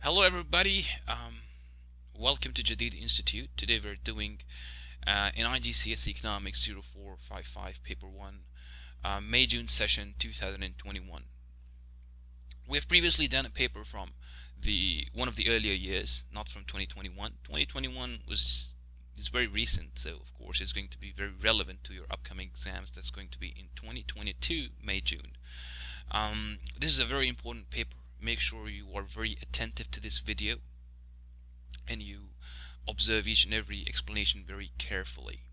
Hello everybody, welcome to Jadid Institute. Today we're doing in IGCSE Economics 0455 Paper 1 May-June session 2021. We have previously done a paper from one of the earlier years, not from 2021. 2021 is very recent, so of course it's going to be very relevant to your upcoming exams. That's going to be in 2022 May-June. This is a very important paper. Make sure you are very attentive to this video and you observe each and every explanation very carefully.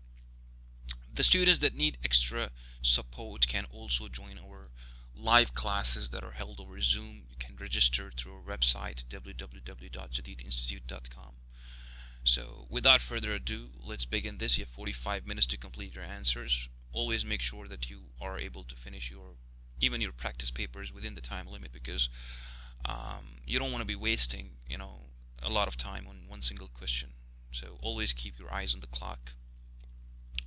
The students that need extra support can also join our live classes that are held over Zoom. You can register through our website www.jadidinstitute.com. So without further ado, let's begin this. You have 45 minutes to complete your answers. Always make sure that you are able to finish even your practice papers within the time limit, because you don't want to be wasting a lot of time on one single question. So always keep your eyes on the clock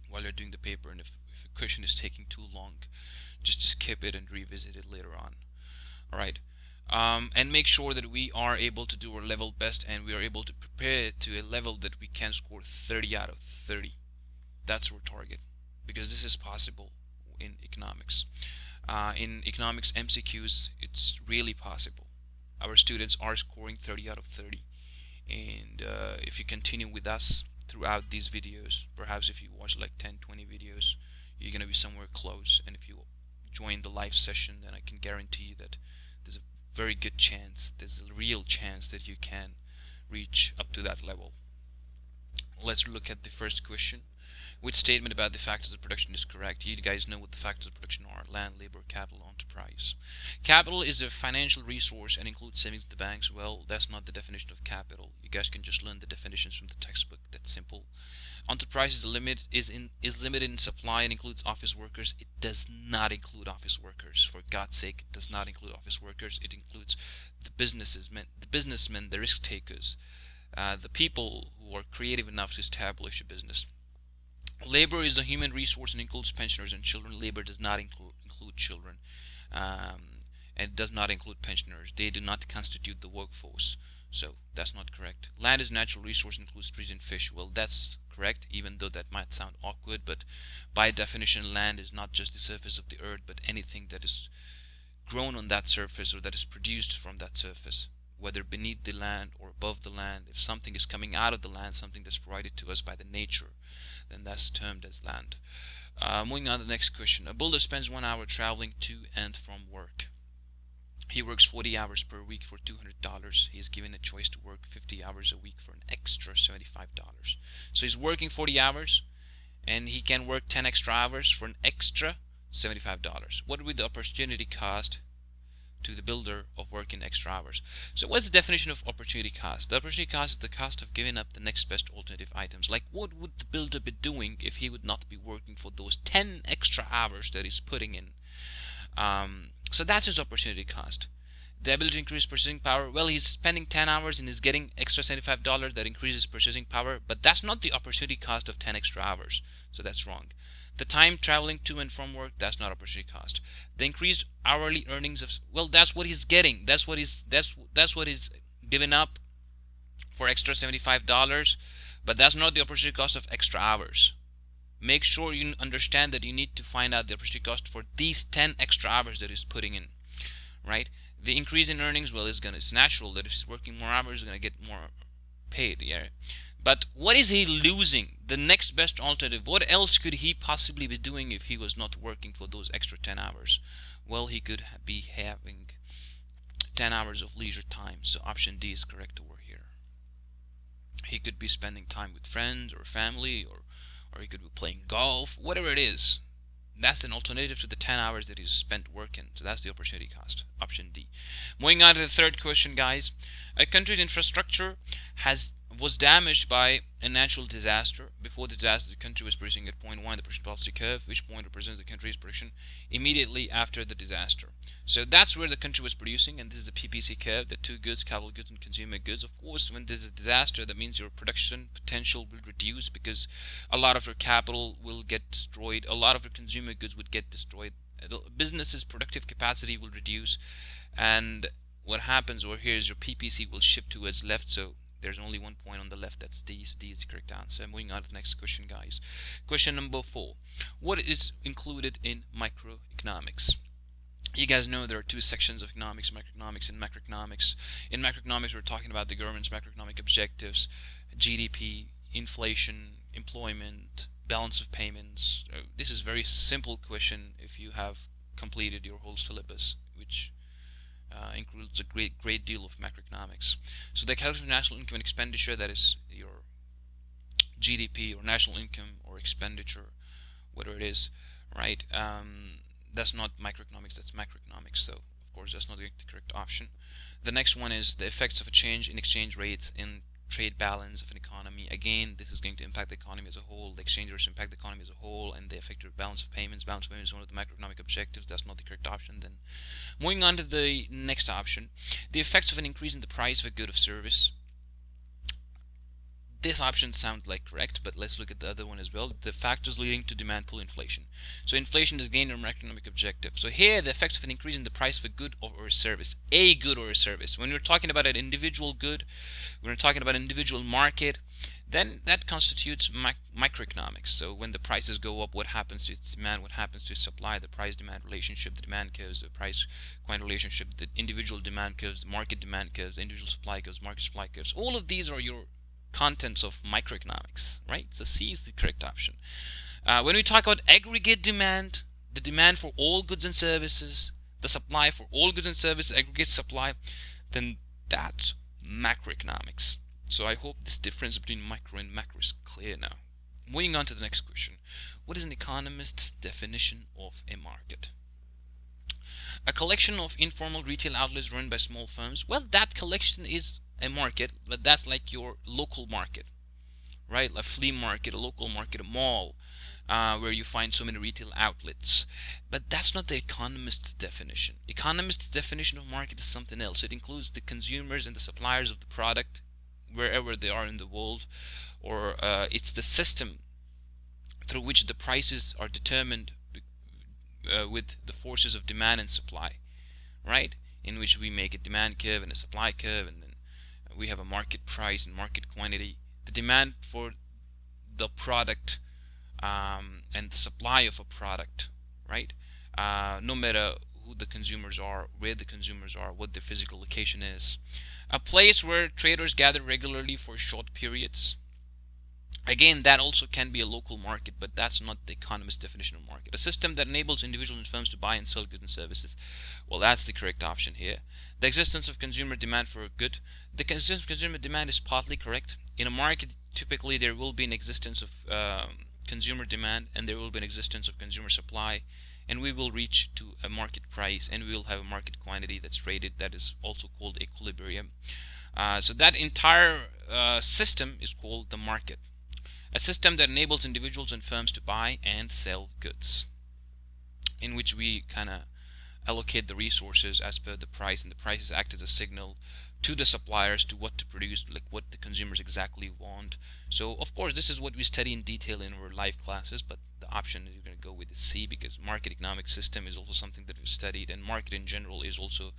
while you're doing the paper, and if a question is taking too long, just skip it and revisit it later on. Alright, and make sure that we are able to do our level best and we are able to prepare to a level that we can score 30 out of 30. That's our target, because this is possible in economics. In economics MCQs, it's really possible. Our students are scoring 30 out of 30, and if you continue with us throughout these videos, perhaps if you watch like 10-20 videos, you're going to be somewhere close. And if you join the live session, then I can guarantee you that there's a very good chance, there's a real chance that you can reach up to that level. Let's look at the first question. Which statement about the factors of production is correct? You guys know what the factors of production are: land, labor, capital, enterprise. Capital is a financial resource and includes savings at the banks. Well, that's not the definition of capital. You guys can just learn the definitions from the textbook. That's simple. Enterprise is limited in supply and includes office workers. It does not include office workers. For God's sake, it does not include office workers. It includes the businessmen, the risk takers, the people who are creative enough to establish a business. Labor is a human resource and includes pensioners and children. Labor does not include children, and it does not include pensioners. They do not constitute the workforce, so that's not correct. Land is a natural resource and includes trees and fish. Well, that's correct, even though that might sound awkward, but by definition, land is not just the surface of the earth, but anything that is grown on that surface or that is produced from that surface, whether beneath the land or above the land. If something is coming out of the land, something that's provided to us by the nature, then that's termed as land. Moving on to the next question. A builder spends 1 hour traveling to and from work. He works 40 hours per week for $200. He is given a choice to work 50 hours a week for an extra $75. So he's working 40 hours and he can work 10 extra hours for an extra $75. What would be the opportunity cost to the builder of working extra hours? So what's the definition of opportunity cost? The opportunity cost is the cost of giving up the next best alternative items. Like, what would the builder be doing if he would not be working for those 10 extra hours that he's putting in? So that's his opportunity cost. The ability to increase purchasing power. Well, he's spending 10 hours and he's getting extra $75. That increases purchasing power, but that's not the opportunity cost of 10 extra hours. So that's wrong. The time traveling to and from work, that's not opportunity cost. The increased hourly earnings of, well, that's what he's getting. That's what he's given up for extra $75, but that's not the opportunity cost of extra hours. Make sure you understand that you need to find out the opportunity cost for these 10 extra hours that he's putting in, right? The increase in earnings, well, it's natural that if he's working more hours, he's going to get more paid, yeah. But what is he losing? The next best alternative. What else could he possibly be doing if he was not working for those extra 10 hours? Well, he could be having 10 hours of leisure time. So option D is correct over here. He could be spending time with friends or family, or he could be playing golf, whatever it is. That's an alternative to the 10 hours that he's spent working. So that's the opportunity cost. Option D. Moving on to the third question, guys. A country's infrastructure was damaged by a natural disaster. Before the disaster, the country was producing at point 1 in the production policy curve, which point represents the country's production immediately after the disaster. So that's where the country was producing, and this is the PPC curve, the two goods, capital goods and consumer goods. Of course, when there's a disaster, that means your production potential will reduce, because a lot of your capital will get destroyed, a lot of your consumer goods would get destroyed, the business's productive capacity will reduce, and what happens over here is your PPC will shift towards left, so there's only 1 point on the left, that's D, so D is the correct answer. Moving on to the next question, guys. Question number 4. What is included in microeconomics? You guys know there are two sections of economics, microeconomics and macroeconomics. In macroeconomics, we're talking about the government's macroeconomic objectives, GDP, inflation, employment, balance of payments. This is a very simple question if you have completed your whole syllabus, which includes a great deal of macroeconomics. So the calculation of national income and expenditure, that is your GDP or national income or expenditure, whatever it is, right? That's not microeconomics, that's macroeconomics, so of course that's not the correct option. The next one is the effects of a change in exchange rates in trade balance of an economy. Again, this is going to impact the economy as a whole. The exchange rates impact the economy as a whole, and they affect your balance of payments. Balance of payments is one of the macroeconomic objectives. That's not the correct option. Then, moving on to the next option, the effects of an increase in the price of a good or service. This option sounds like correct, but let's look at the other one as well. The factors leading to demand pull inflation. So inflation is again an economic objective. So here, the effects of an increase in the price of a good or a service. A good or a service. When we're talking about an individual good, when we're talking about an individual market, then that constitutes microeconomics. So when the prices go up, what happens to its demand, what happens to its supply, the price-demand relationship, the demand curves, the price-quantity relationship, the individual demand curves, the market demand curves, the individual supply curves, market supply curves. All of these are your contents of microeconomics, right? So C is the correct option. When we talk about aggregate demand, the demand for all goods and services, the supply for all goods and services, aggregate supply, then that's macroeconomics. So I hope this difference between micro and macro is clear now. Moving on to the next question. What is an economist's definition of a market? A collection of informal retail outlets run by small firms. Well, that collection is a market, but that's like your local market, right? A flea market, a local market, a mall, where you find so many retail outlets. But that's not the economist's definition. Economist's definition of market is something else. It includes the consumers and the suppliers of the product, wherever they are in the world, or it's the system through which the prices are determined with the forces of demand and supply, right? In which we make a demand curve and a supply curve, and then we have a market price and market quantity. The demand for the product and the supply of a product, right? No matter who the consumers are, where the consumers are, what their physical location is. A place where traders gather regularly for short periods. Again, that also can be a local market, but that's not the economist's definition of market. A system that enables individuals and firms to buy and sell goods and services. Well, that's the correct option here. The existence of consumer demand for a good. The existence of consumer demand is partly correct. In a market, typically there will be an existence of consumer demand, and there will be an existence of consumer supply, and we will reach to a market price, and we will have a market quantity that's rated, that is also called equilibrium. So that entire system is called the market. A system that enables individuals and firms to buy and sell goods, in which we kind of allocate the resources as per the price, and the prices act as a signal to the suppliers to what to produce, like what the consumers exactly want. So of course this is what we study in detail in our live classes, but the option you're going to go with is C, because market economic system is also something that we've studied, and market in general is also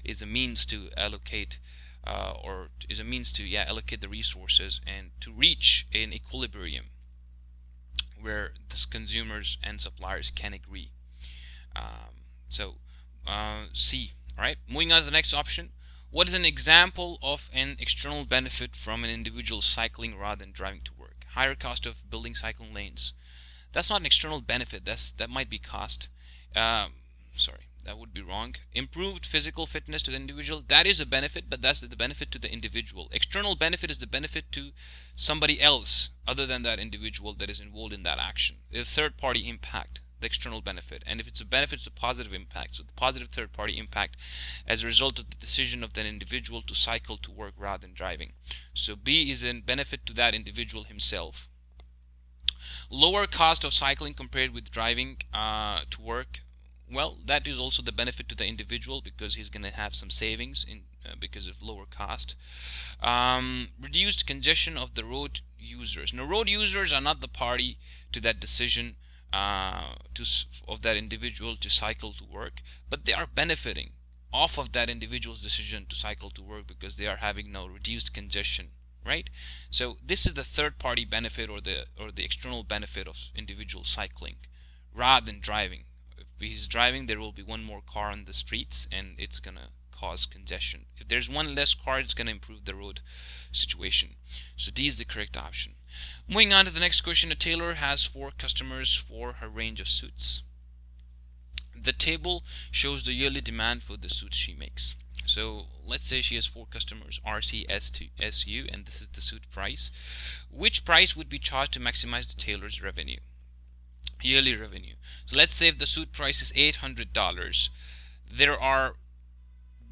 a means to allocate allocate the resources and to reach an equilibrium where the consumers and suppliers can agree. C. Alright, moving on to the next option. What is an example of an external benefit from an individual cycling rather than driving to work? Higher cost of building cycling lanes. That's not an external benefit. That might be cost. That would be wrong. Improved physical fitness to the individual. That is a benefit, but that's the benefit to the individual. External benefit is the benefit to somebody else other than that individual that is involved in that action. The third party impact, the external benefit. And if it's a benefit, it's a positive impact. So the positive third party impact as a result of the decision of that individual to cycle to work rather than driving. So B is a benefit to that individual himself. Lower cost of cycling compared with driving to work. Well, that is also the benefit to the individual, because he's going to have some savings because of lower cost. Reduced congestion of the road users. Now, road users are not the party to that decision of that individual to cycle to work, but they are benefiting off of that individual's decision to cycle to work because they are having now reduced congestion, right? So this is the third party benefit, or the external benefit of individual cycling rather than driving. If he's driving, there will be one more car on the streets and it's gonna cause congestion. If there's one less car, it's gonna improve the road situation. So D is the correct option. Moving on to the next question. A tailor has 4 customers for her range of suits. The table shows the yearly demand for the suits she makes. So let's say she has 4 customers, RT, SU, and this is the suit price. Which price would be charged to maximize the tailor's revenue? Yearly revenue. So let's say if the suit price is $800, there are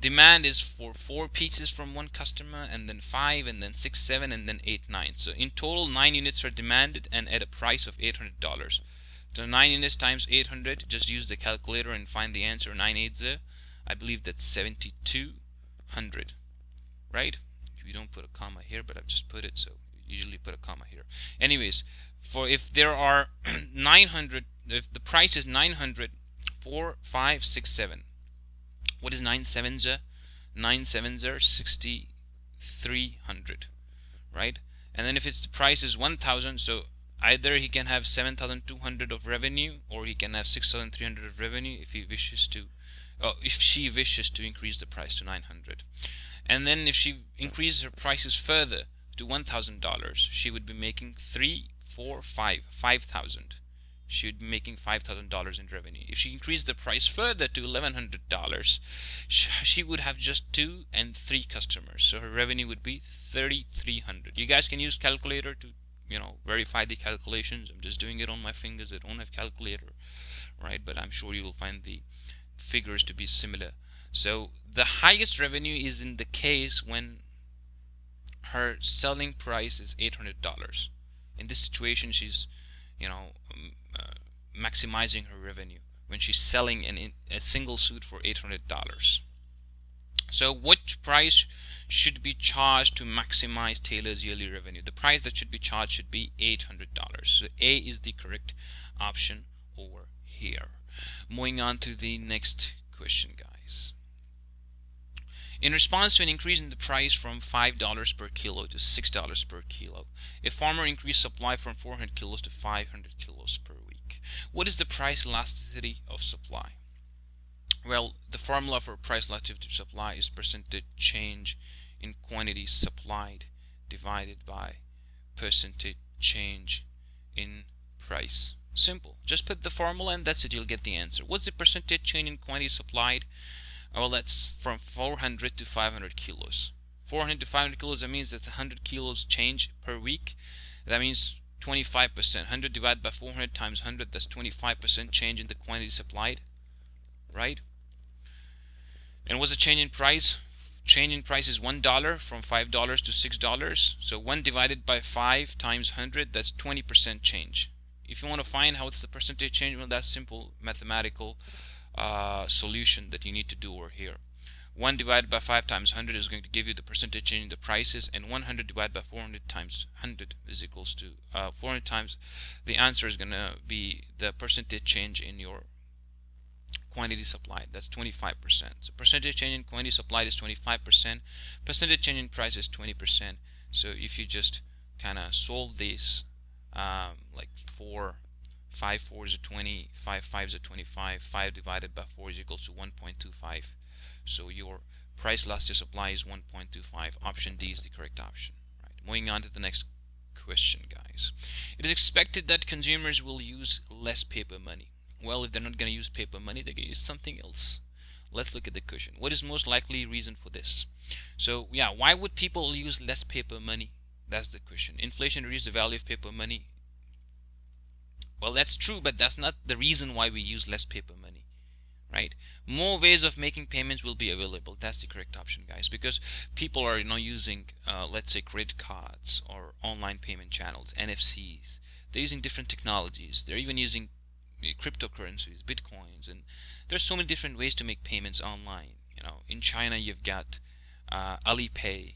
demand is for 4 pieces from one customer, and then 5, and then 6, 7, and then 8, 9. So in total 9 units are demanded and at a price of $800. So 9 units times 800, just use the calculator and find the answer. 980, I believe that's 7,200, right? You don't put a comma here, but I've just put it, so you usually put a comma here. Anyways, for if there are 900, if the price is 900, 4, 5, 6, 7. What is 9 sevens? 9 sevens are 6,300, right? And then if it's the price is 1,000, so either he can have 7,200 of revenue, or he can have 6,300 of revenue if he wishes to, if she wishes to increase the price to 900. And then if she increases her prices further to $1,000, she would be making 5,000. She would be making $5,000 in revenue. If she increased the price further to $1,100, she would have just 2 and 3 customers. So her revenue would be 3,300. You guys can use calculator to, verify the calculations. I'm just doing it on my fingers. I don't have calculator, right? But I'm sure you will find the figures to be similar. So the highest revenue is in the case when her selling price is $800. In this situation, she's maximizing her revenue when she's selling a single suit for $800. So which price should be charged to maximize tailor's yearly revenue? The price that should be charged should be $800. So A is the correct option over here. Moving on to the next question, guys. In response to an increase in the price from $5 per kilo to $6 per kilo, a farmer increased supply from 400 kilos to 500 kilos per week. What is the price elasticity of supply? Well, the formula for price elasticity of supply is percentage change in quantity supplied divided by percentage change in price. Simple. Just put the formula and that's it. You'll get the answer. What's the percentage change in quantity supplied? Well, that's from 400 to 500 kilos. 400 to 500 kilos, that means that's 100 kilos change per week. That means 25%. 100 divided by 400 times 100, that's 25% change in the quantity supplied, right? And what's the change in price? Change in price is $1 from $5 to $6. So 1 divided by 5 times 100, that's 20% change. If you want to find how it's the percentage change, well, that's simple mathematical solution that you need to do over here. 1 divided by 5 times 100 is going to give you the percentage change in the prices, and 100 divided by 400 times 100 is equals to 400 times. The answer is going to be the percentage change in your quantity supplied. That's 25%. So percentage change in quantity supplied is 25%. Percentage change in price is 20%. So if you just kind of solve these, like 5 4s are 20, 5 5s are 25, 5 divided by 4 is equals to 1.25. So your price elastic supply is 1.25. Option D is the correct option. Right. Moving on to the next question, guys. It is expected that consumers will use less paper money. Well, if they're not going to use paper money, they're going to use something else. Let's look at the question. What is most likely reason for this? So, yeah, why would people use less paper money? That's the question. Inflation reduces the value of paper money. Well, that's true, but that's not the reason why we use less paper money, right? More ways of making payments will be available. That's the correct option, guys, because people are using, let's say, credit cards or online payment channels, NFCs. They're using different technologies. They're even using cryptocurrencies, bitcoins, and there's so many different ways to make payments online. In China, you've got Alipay.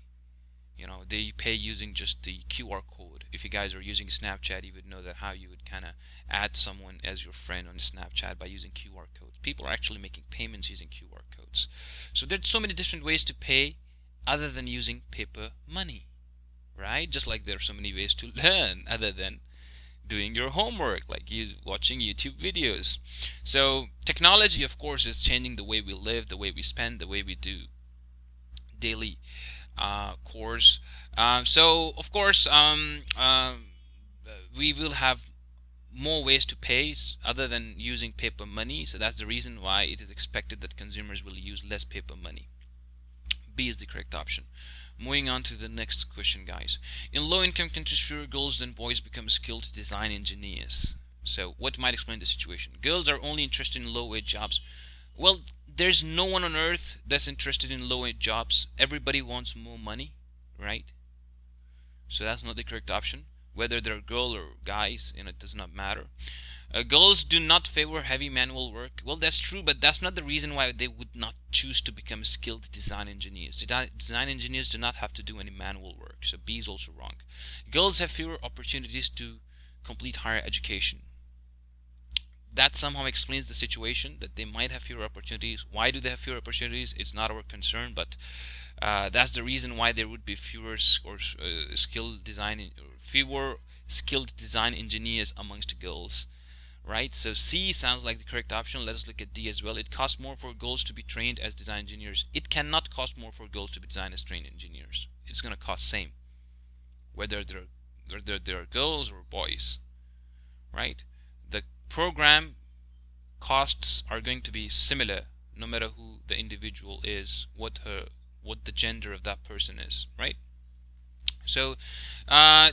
They pay using just the QR code. If you guys are using Snapchat, you would know that how you would kind of add someone as your friend on Snapchat by using QR codes. People are actually making payments using QR codes. So there's so many different ways to pay other than using paper money, right? Just like there are so many ways to learn other than doing your homework, like watching YouTube videos. So technology, of course, is changing the way we live, the way we spend, the way we do daily chores. So of course, we will have more ways to pay other than using paper money. So that's the reason why it is expected that consumers will use less paper money. B is the correct option. Moving on to the next question, guys. In low-income countries, fewer girls than boys become skilled design engineers. So what might explain the situation? Girls are only interested in low-wage jobs. Well, there's no one on earth that's interested in low-wage jobs. Everybody wants more money, right? So that's not the correct option. Whether they're girl or guys, it does not matter. Girls do not favor heavy manual work. Well, that's true, but that's not the reason why they would not choose to become skilled design engineers. Design engineers do not have to do any manual work, so B is also wrong. Girls have fewer opportunities to complete higher education. That somehow explains the situation, that they might have fewer opportunities. Why do they have fewer opportunities? It's not our concern, but that's the reason why there would be fewer skilled design engineers amongst girls. Right, so C sounds like the correct option. Let us look at D as well. It costs more for girls to be trained as design engineers. It cannot cost more for girls to be designed as trained engineers. It's going to cost same, whether they're girls or boys. Right, the program costs are going to be similar no matter who the individual is, what the gender of that person is. Right. So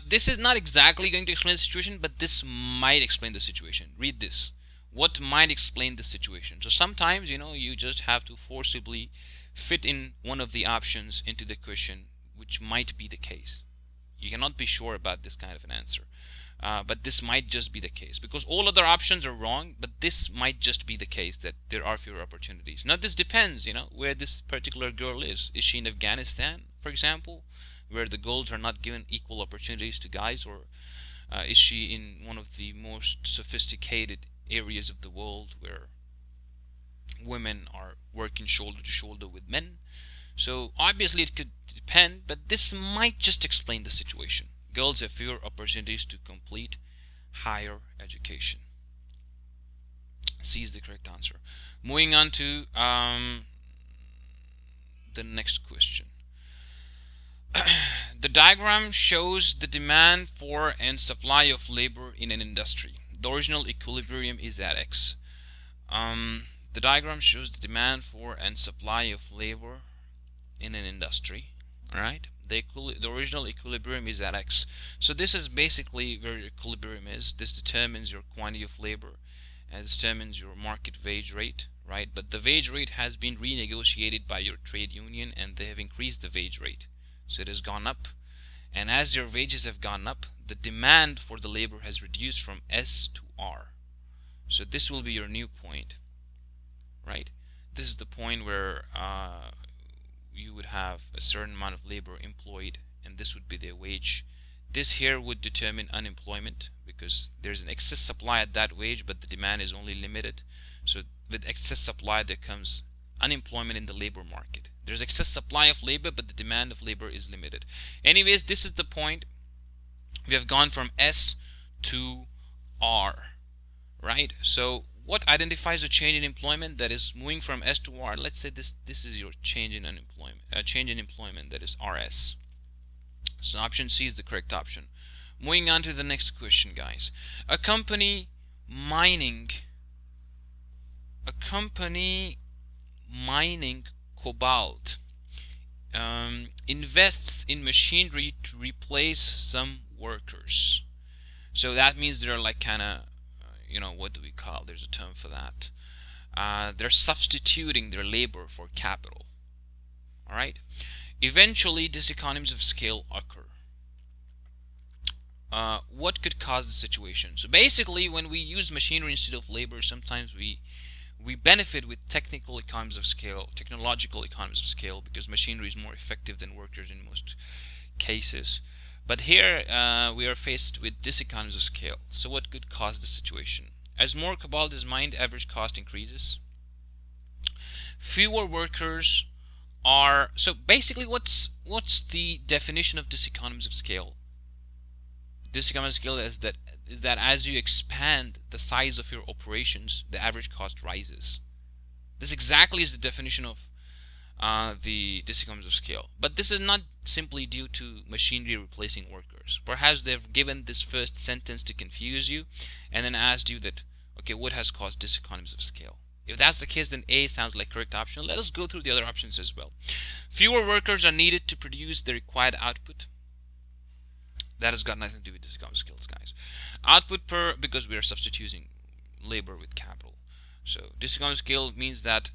this is not exactly going to explain the situation, but this might explain the situation. Read this. What might explain the situation? So sometimes, you just have to forcibly fit in one of the options into the question, which might be the case. You cannot be sure about this kind of an answer. But this might just be the case, because all other options are wrong, but this might just be the case that there are fewer opportunities. Now this depends, where this particular girl is. Is she in Afghanistan, for example, where the girls are not given equal opportunities to guys, or is she in one of the most sophisticated areas of the world where women are working shoulder to shoulder with men? So obviously it could depend, but this might just explain the situation. Girls have fewer opportunities to complete higher education. C is the correct answer. Moving on to the next question. The diagram shows the demand for and supply of labor in an industry. The original equilibrium is at X. The diagram shows the demand for and supply of labor in an industry. Alright? The original equilibrium is at X. So this is basically where your equilibrium is. This determines your quantity of labor and determines your market wage rate, right? But the wage rate has been renegotiated by your trade union, and they have increased the wage rate. So it has gone up, and as your wages have gone up, the demand for the labor has reduced from S to R. So this will be your new point, right? This is the point where you would have a certain amount of labor employed, and this would be their wage. This here would determine unemployment, because there's an excess supply at that wage, but the demand is only limited. So with excess supply there comes unemployment in the labor market. There's excess supply of labor, but the demand of labor is limited. Anyways, this is the point. We have gone from S to R, right? So what identifies a change in employment? That is moving from S to R. Let's say this is your change in unemployment, change in employment, that is RS. So option C is the correct option. Moving on to the next question, guys. A company mining cobalt invests in machinery to replace some workers. So that means they're like kind of, what do we call? There's a term for that. They're substituting their labor for capital. All right. Eventually, these economies of scale occur. What could cause the situation? So basically, when we use machinery instead of labor, sometimes we benefit with technical economies of scale, technological economies of scale, because machinery is more effective than workers in most cases. But here we are faced with diseconomies of scale. So what could cause this situation? As more cobalt is mined, average cost increases. Fewer workers are, so basically what's the definition of diseconomies of scale? Diseconomies of scale is that as you expand the size of your operations, the average cost rises. This exactly is the definition of the diseconomies of scale. But this is not simply due to machinery replacing workers. Perhaps they've given this first sentence to confuse you and then asked you that, okay, what has caused diseconomies of scale? If that's the case, then A sounds like correct option. Let us go through the other options as well. Fewer workers are needed to produce the required output. That has got nothing to do with diseconomies of scales, guys. Output per, because we are substituting labor with capital. So diseconomies of scale means that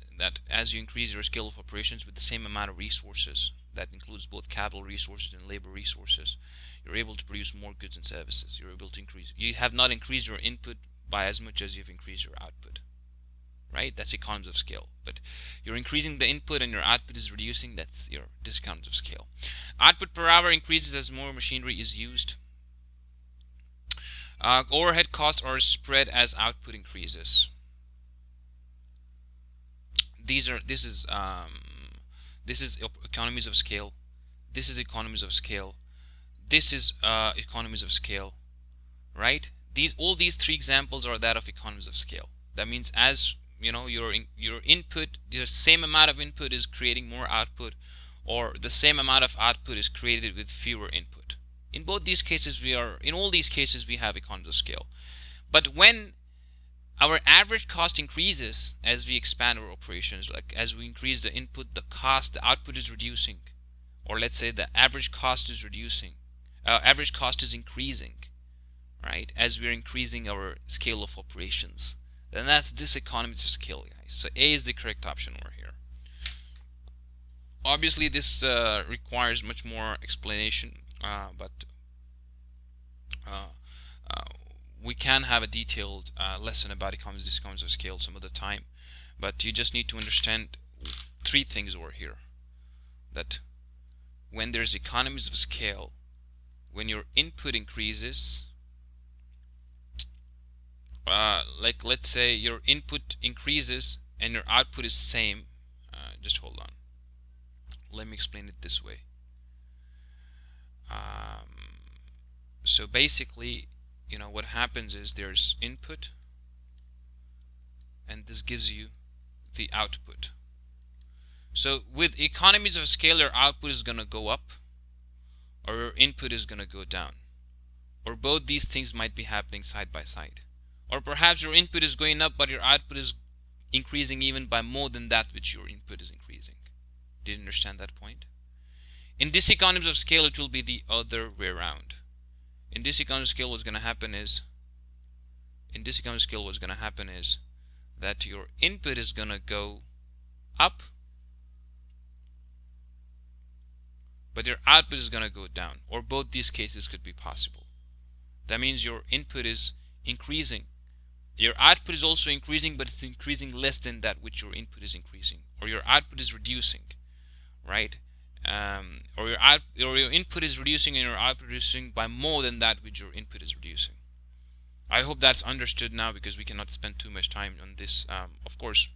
as you increase your scale of operations with the same amount of resources, that includes both capital resources and labor resources, you're able to produce more goods and services. You're able to increase. You have not increased your input by as much as you've increased your output. Right? That's economies of scale. But you're increasing the input and your output is reducing. That's your diseconomies of scale. Output per hour increases as more machinery is used. Overhead costs are spread as output increases. This is economies of scale. This is economies of scale. This is economies of scale. Right? All these three examples are that of economies of scale. That means as you know, your input, the same amount of input is creating more output, or the same amount of output is created with fewer input. In both these cases, in all these cases we have economies of scale. But when our average cost increases as we expand our operations, like as we increase the input, the output is reducing, or let's say the average cost is reducing, average cost is increasing, right? As we're increasing our scale of operations. Then that's diseconomies of scale, guys. So A is the correct option over here. Obviously, this requires much more explanation, but we can have a detailed lesson about economies, diseconomies of scale some other time. But you just need to understand three things over here. That when there's economies of scale, when your input increases, like let's say your input increases and your output is same. Just hold on. Let me explain it this way. So basically, you know, what happens is there's input and this gives you the output. So with economies of scale, your output is going to go up or your input is going to go down, or both these things might be happening side by side. Or perhaps your input is going up but your output is increasing even by more than that which your input is increasing. Did you understand that point? In diseconomies of scale, it will be the other way around. In diseconomies of scale, what's going to happen is that your input is going to go up but your output is going to go down, or both these cases could be possible. That means your input is increasing, your output is also increasing, but it's increasing less than that which your input is increasing, or your output is reducing, right? Or your input is reducing and your output is reducing by more than that which your input is reducing. I hope that's understood now, because we cannot spend too much time on this. Of course,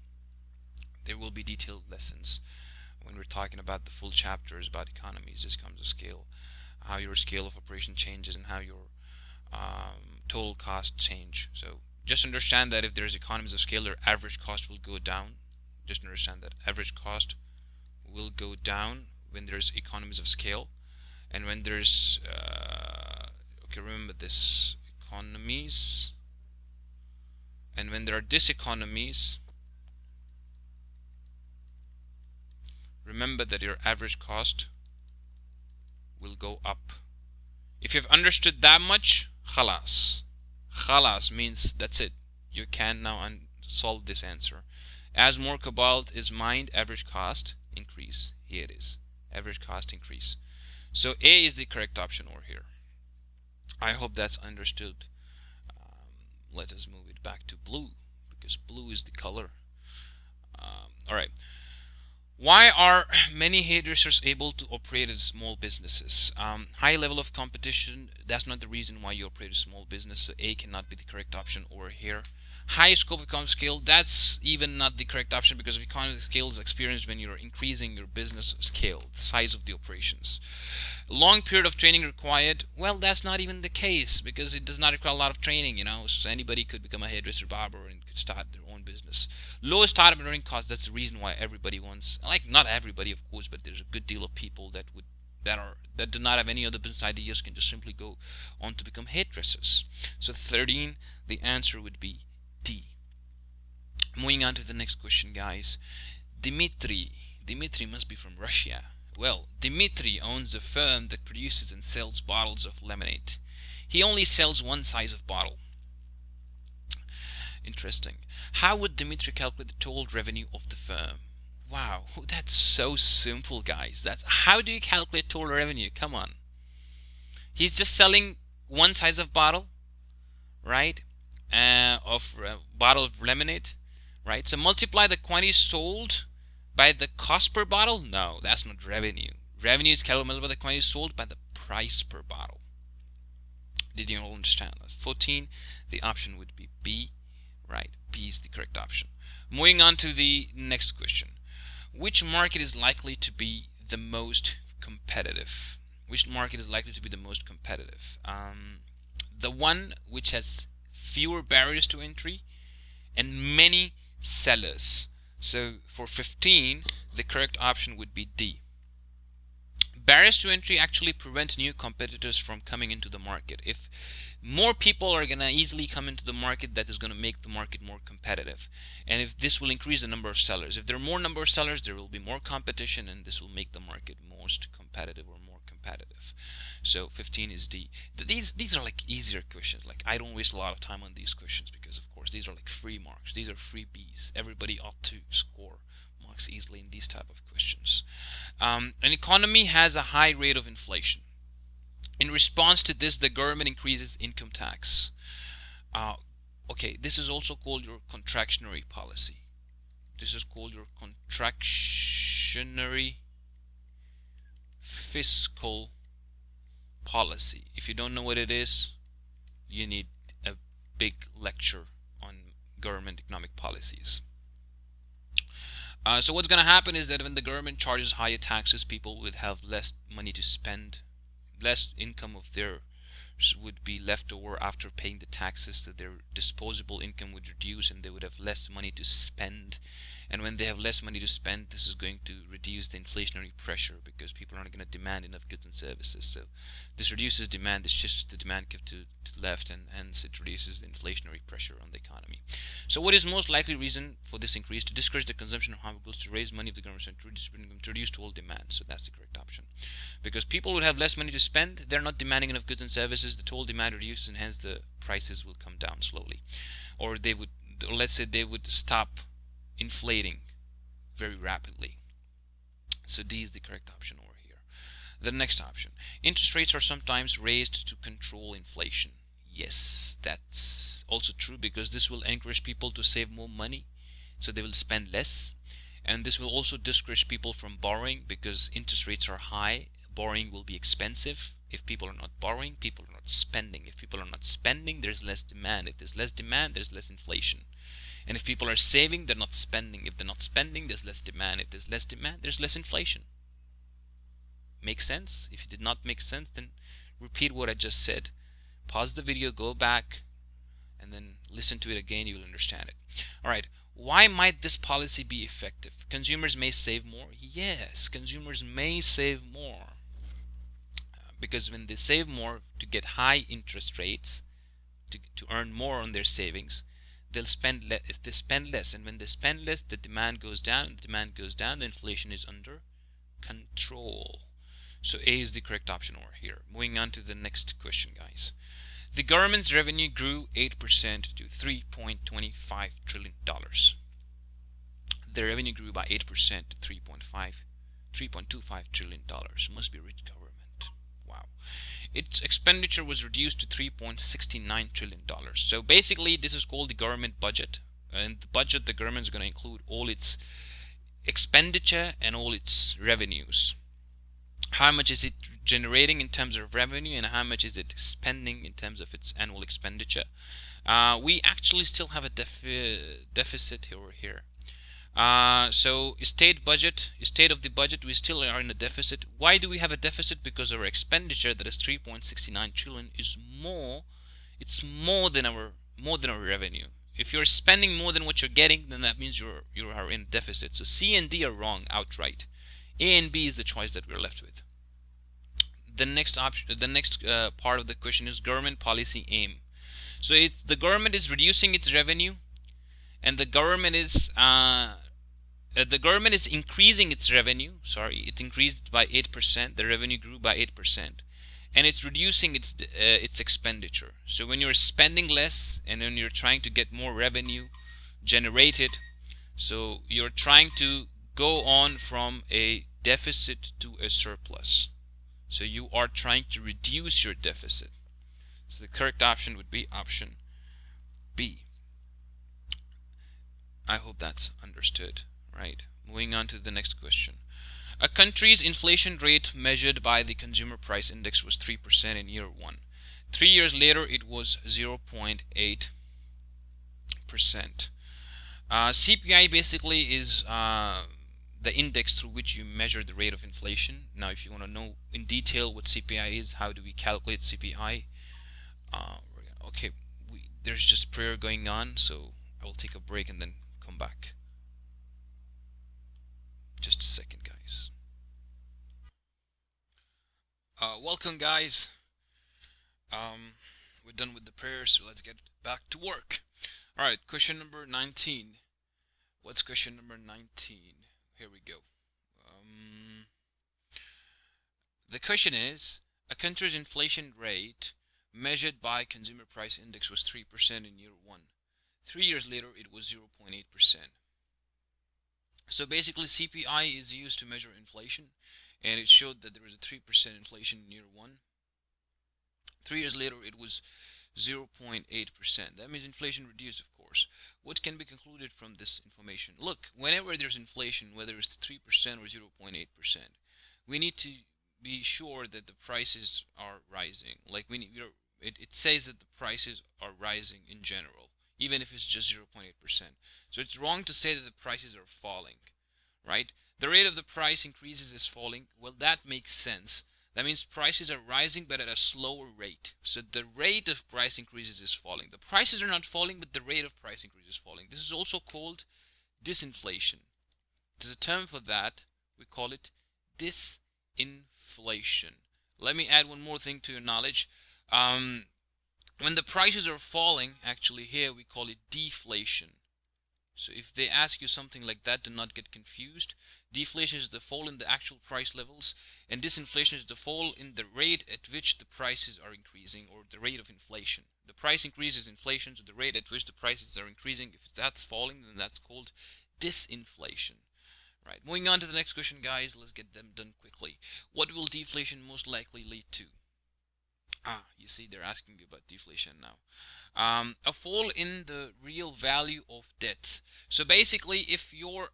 there will be detailed lessons when we're talking about the full chapters about economies, diseconomies of scale, how your scale of operation changes and how your total cost change. So just understand that if there's economies of scale, your average cost will go down. Just understand that average cost will go down when there's economies of scale, and when there's okay, remember this, economies, and when there are diseconomies, remember that your average cost will go up. If you've understood that much, khalas. Khalas means that's it. You can now solve this answer. As more cobalt is mined, average cost increase. Here it is. Average cost increase. So A is the correct option over here. I hope that's understood. Let us move it back to blue, because blue is the color. Alright. Why are many hairdressers able to operate as small businesses? High level of competition, that's not the reason why you operate a small business, so A cannot be the correct option over here. High scope of economic scale, that's even not the correct option, because economic scale is experienced when you're increasing your business scale, the size of the operations. Long period of training required, well, that's not even the case, because it does not require a lot of training, so anybody could become a hairdresser, barber, and could start their own business. Low startup and running costs, that's the reason why everybody wants, like, not everybody of course, but there's a good deal of people that do not have any other business ideas, can just simply go on to become hairdressers. So 13, the answer would be D. Moving on to the next question, guys. Dimitri must be from Russia. Well, Dimitri owns a firm that produces and sells bottles of lemonade. He only sells one size of bottle. Interesting. How would Dimitri calculate the total revenue of the firm? Wow, that's so simple, guys. That's how do you calculate total revenue? Come on. He's just selling one size of bottle, right? Bottle of lemonade, right? So multiply the quantity sold by the cost per bottle? No, that's not revenue. Revenue is calculated by the quantity sold by the price per bottle. Did you all understand? 14, the option would be B, right? B is the correct option. Moving on to the next question. Which market is likely to be the most competitive? Which market is likely to be the most competitive? The one which has fewer barriers to entry and many sellers. So for 15, the correct option would be D. Barriers to entry actually prevent new competitors from coming into the market. If more people are going to easily come into the market, that is going to make the market more competitive. And if this will increase the number of sellers. If there are more number of sellers, there will be more competition, and this will make the market most competitive or more competitive. So 15 is D. These are like easier questions. Like, I don't waste a lot of time on these questions because, of course, these are like free marks. These are free Bs. Everybody ought to score marks easily in these type of questions. An economy has a high rate of inflation. In response to this, the government increases income tax. Okay, this is also called your contractionary policy. This is called your contractionary fiscal policy. If you don't know what it is, you need a big lecture on government economic policies. So what's going to happen is that when the government charges higher taxes, people would have less money to spend, less income of theirs would be left over after paying the taxes, so their disposable income would reduce and they would have less money to spend. And when they have less money to spend, this is going to reduce the inflationary pressure because people aren't going to demand enough goods and services. So this reduces demand, this shifts the demand curve to the left, and hence it reduces the inflationary pressure on the economy. So what is most likely reason for this increase? To discourage the consumption of harmful goods, to raise money of the government, to reduce total demand. So that's the correct option. Because people would have less money to spend, they're not demanding enough goods and services, the total demand reduces, and hence the prices will come down slowly. Or they would, let's say they would stop inflating very rapidly. So D is the correct option over here. The next option. Interest rates are sometimes raised to control inflation. Yes, that's also true because this will encourage people to save more money, so they will spend less. And this will also discourage people from borrowing because interest rates are high. Borrowing will be expensive. If people are not borrowing, people are not spending. If people are not spending, there's less demand. If there's less demand, there's less inflation. And if people are saving, they're not spending. If they're not spending, there's less demand. If there's less demand, there's less inflation. Make sense? If it did not make sense, then repeat what I just said. Pause the video, go back, and then listen to it again. You will understand it. All right. Why might this policy be effective? Consumers may save more. Yes, consumers may save more. Because when they save more to get high interest rates, to earn more on their savings, they'll spend less. If they spend less, and when they spend less, the demand goes down. And the demand goes down, the inflation is under control. So A is the correct option over here. Moving on to the next question, guys. The government's revenue grew 8% to $3.25 trillion. The revenue grew by 8% to $3.25 trillion. Must be a rich government. Wow. Its expenditure was reduced to $3.69 trillion. So basically, this is called the government budget. And the budget, the government is going to include all its expenditure and all its revenues. How much is it generating in terms of revenue, and how much is it spending in terms of its annual expenditure? We actually still have a deficit over here. So state of the budget, we still are in a deficit. Why do we have a deficit? Because our expenditure, that is 3.69 trillion, is more. It's more than our revenue. If you're spending more than what you're getting, then that means you are in a deficit. So C and D are wrong outright. A and B is the choice that we're left with. The next option, the next part of the question is government policy aim. So it's the government is reducing its revenue, and the government is increasing its revenue. Sorry, it increased by 8%. The revenue grew by 8%, and it's reducing its expenditure. So when you're spending less and when you're trying to get more revenue generated, so you're trying to go on from a deficit to a surplus. So you are trying to reduce your deficit. So the correct option would be option B. I hope that's understood, right? Moving on to the next question. A country's inflation rate measured by the consumer price index was 3% in year 1. 3 years later, it was 0.8%. CPI basically is the index through which you measure the rate of inflation. Now, if you want to know in detail what CPI is, how do we calculate CPI? Okay, there's just prayer going on, so I will take a break and then come back. Just a second, guys. Welcome, guys. We're done with the prayers, so let's get back to work. Alright, question number 19. What's question number 19? Here we go. The question is, a country's inflation rate measured by consumer price index was 3% in year 1. 3 years later, it was 0.8%. So basically, CPI is used to measure inflation, and it showed that there was a 3% inflation in year 1. 3 years later, it was 0.8%. That means inflation reduced, of course. What can be concluded from this information? Look, whenever there's inflation, whether it's 3% or 0.8%, we need to be sure that the prices are rising. Like it says that the prices are rising in general, even if it's just 0.8%. So it's wrong to say that the prices are falling, right? The rate of the price increases is falling. Well, that makes sense. That means prices are rising, but at a slower rate. So the rate of price increases is falling. The prices are not falling, but the rate of price increase is falling. This is also called disinflation. There's a term for that. We call it disinflation. Let me add one more thing to your knowledge. When the prices are falling, actually here we call it deflation. So if they ask you something like that, do not get confused. Deflation is the fall in the actual price levels, and disinflation is the fall in the rate at which the prices are increasing, or the rate of inflation. The price increase is inflation, so the rate at which the prices are increasing, if that's falling, then that's called disinflation. Right, moving on to the next question, guys. Let's get them done quickly. What will deflation most likely lead to? You see, they're asking you about deflation now. A fall in the real value of debt. So basically, if your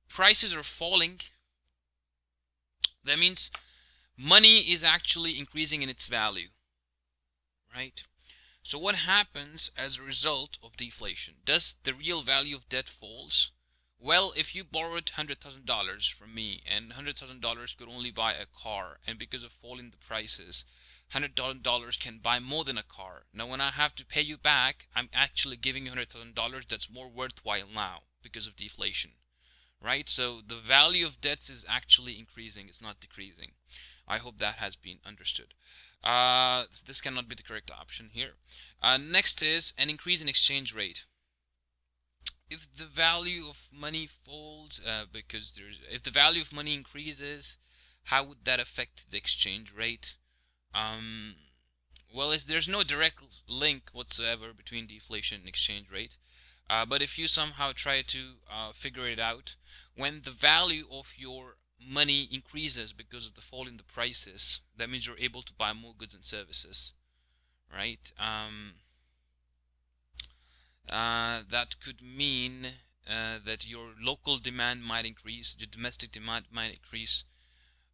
prices are falling, that means money is actually increasing in its value, right? So what happens as a result of deflation? Does the real value of debt falls? Well, if you borrowed $100,000 from me, and $100,000 could only buy a car, and because of falling the prices, $100,000 can buy more than a car. Now, when I have to pay you back, I'm actually giving you $100,000 that's more worthwhile now because of deflation, right? So the value of debts is actually increasing. It's not decreasing. I hope that has been understood. This cannot be the correct option here. Next is an increase in exchange rate. If the value of money falls, if the value of money increases, how would that affect the exchange rate? Well, there's no direct link whatsoever between deflation and exchange rate. But if you somehow try to figure it out, when the value of your money increases because of the fall in the prices, that means you're able to buy more goods and services, right? That could mean that your local demand might increase, your domestic demand might increase.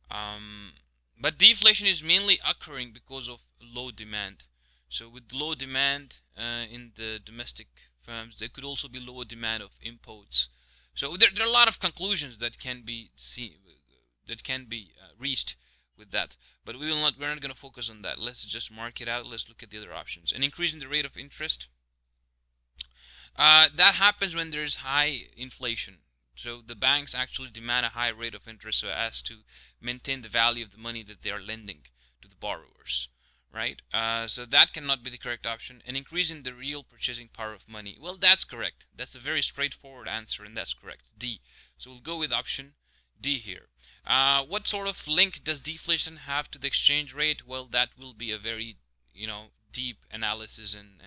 But deflation is mainly occurring because of low demand. So with low demand in the domestic firms, there could also be lower demand of imports. So there are a lot of conclusions that can be reached with that. But we're not going to focus on that. Let's just mark it out. Let's look at the other options. An increase in the rate of interest. That happens when there's high inflation. So the banks actually demand a high rate of interest so as to maintain the value of the money that they are lending to the borrowers, right? So that cannot be the correct option. An increase in the real purchasing power of money. Well, that's correct. That's a very straightforward answer, and that's correct. D. So we'll go with option D here. What sort of link does deflation have to the exchange rate? Well, that will be a very, deep analysis and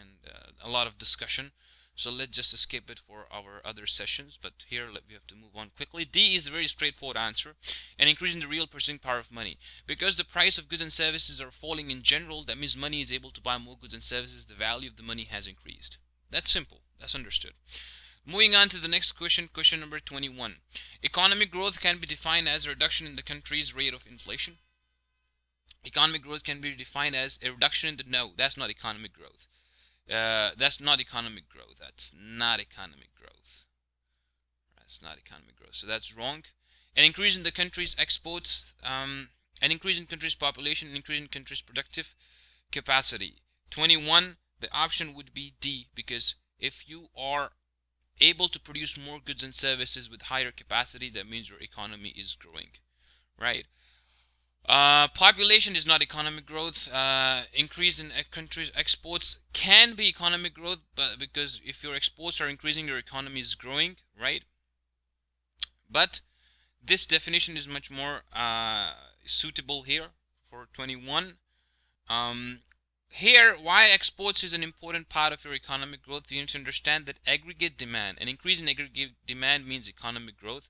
a lot of discussion. So let's just skip it for our other sessions. But here we have to move on quickly. D is a very straightforward answer. An increase in the real purchasing power of money. Because the price of goods and services are falling in general, that means money is able to buy more goods and services. The value of the money has increased. That's simple. That's understood. Moving on to the next question, question number 21. Economic growth can be defined as a reduction in the country's rate of inflation. Economic growth can be defined as a reduction in the... No, that's not economic growth. That's not economic growth. That's not economic growth. That's not economic growth. So that's wrong. An increase in the country's exports, an increase in country's population, an increase in country's productive capacity. 21, the option would be D, because if you are able to produce more goods and services with higher capacity, that means your economy is growing, right? Population is not economic growth. Increase in a country's exports can be economic growth, but because if your exports are increasing, your economy is growing, right? But this definition is much more suitable here for 21. Here, why exports is an important part of your economic growth. You need to understand that aggregate demand, an increase in aggregate demand means economic growth,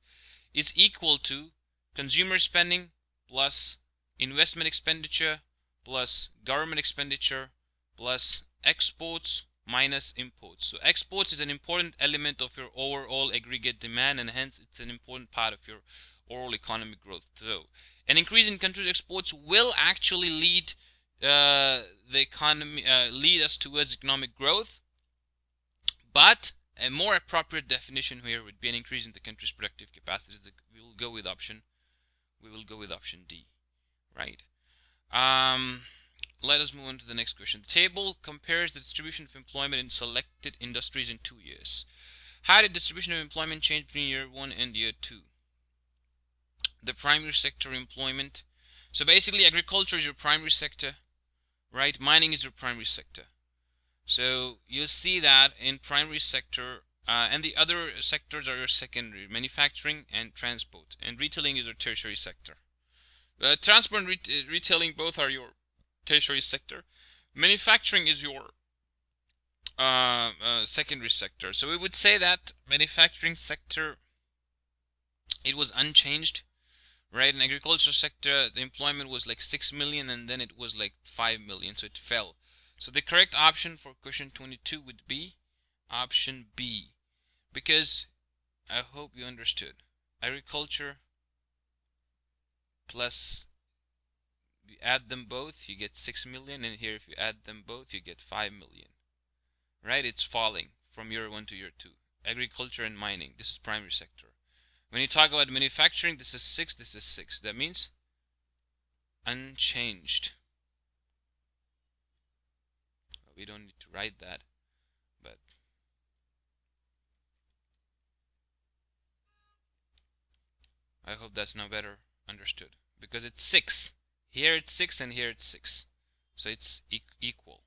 is equal to consumer spending plus investment expenditure plus government expenditure plus exports minus imports. So exports is an important element of your overall aggregate demand, and hence it's an important part of your overall economic growth. So an increase in countries' exports will actually lead lead us towards economic growth, but a more appropriate definition here would be an increase in the country's productive capacity. We will go with option D, right? Let us move on to the next question. The table compares the distribution of employment in selected industries in 2 years. How did distribution of employment change between year 1 and year 2? The primary sector employment. So basically agriculture is your primary sector, right? Mining is your primary sector. So you'll see that in primary sector, and the other sectors are your secondary, manufacturing and transport, and retailing is your tertiary sector. Transport and retailing both are your tertiary sector. Manufacturing is your secondary sector. So we would say that manufacturing sector, it was unchanged, right? In agriculture sector, the employment was like 6 million, and then it was like 5 million, so it fell. So the correct option for question 22 would be option B, because I hope you understood. Agriculture plus, you add them both, you get 6 million, and here if you add them both, you get 5 million, right? It's falling from year 1 to year 2. Agriculture and mining, this is primary sector. When you talk about manufacturing, this is 6, this is 6. That means unchanged. We don't need to write that, but I hope that's now better understood, because it's 6. Here it's 6 and here it's 6. So it's equal,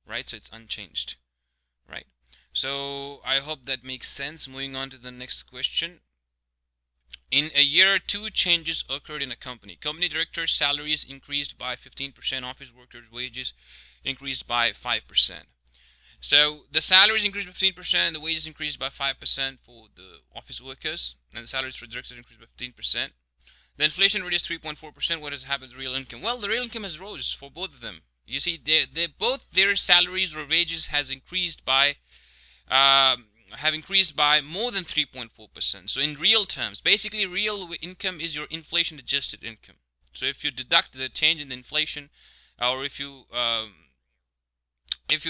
right? So it's unchanged, right? So I hope that makes sense. Moving on to the next question. In a year, 2 changes occurred in a company. Company directors' salaries increased by 15%. Office workers' wages increased by 5%. So the salaries increased by 15%, and the wages increased by 5% for the office workers, and the salaries for directors increased by 15%. The inflation rate is 3.4%. What has happened to real income? Well, the real income has rose for both of them. You see, both their salaries or wages has increased by have increased by more than 3.4%. So in real terms, basically real income is your inflation adjusted income. So if you deduct the change in the inflation, or if you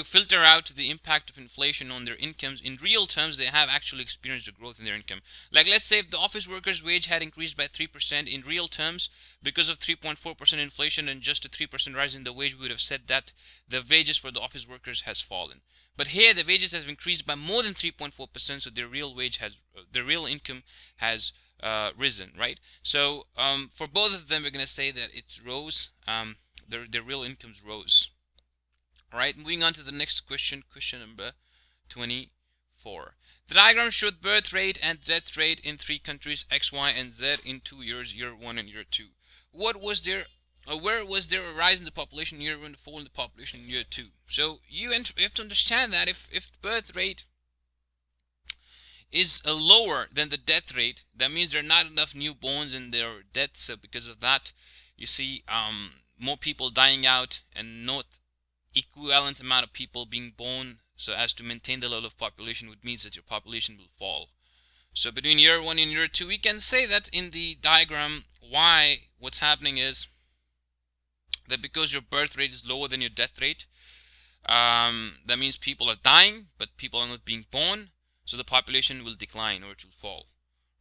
filter out the impact of inflation on their incomes, in real terms, they have actually experienced a growth in their income. Like, let's say if the office workers' wage had increased by 3% in real terms because of 3.4% inflation and just a 3% rise in the wage, we would have said that the wages for the office workers has fallen. But here, the wages have increased by more than 3.4%, so their real income has risen, right? So for both of them, we're going to say that it's rose. Their real incomes rose. All right, moving on to the next question, question number 24. The diagram showed birth rate and death rate in three countries, X, Y, and Z, in 2 years, year 1 and year 2. Where was there a rise in the population in year 1 and a fall in the population in year 2? So you have to understand that if the birth rate is lower than the death rate, that means there are not enough newborns in their deaths. So because of that, you see more people dying out and not equivalent amount of people being born so as to maintain the level of population, which means that your population will fall. So between year 1 and year 2, we can say that in the diagram what's happening is that because your birth rate is lower than your death rate, that means people are dying but people are not being born, so the population will decline or it will fall,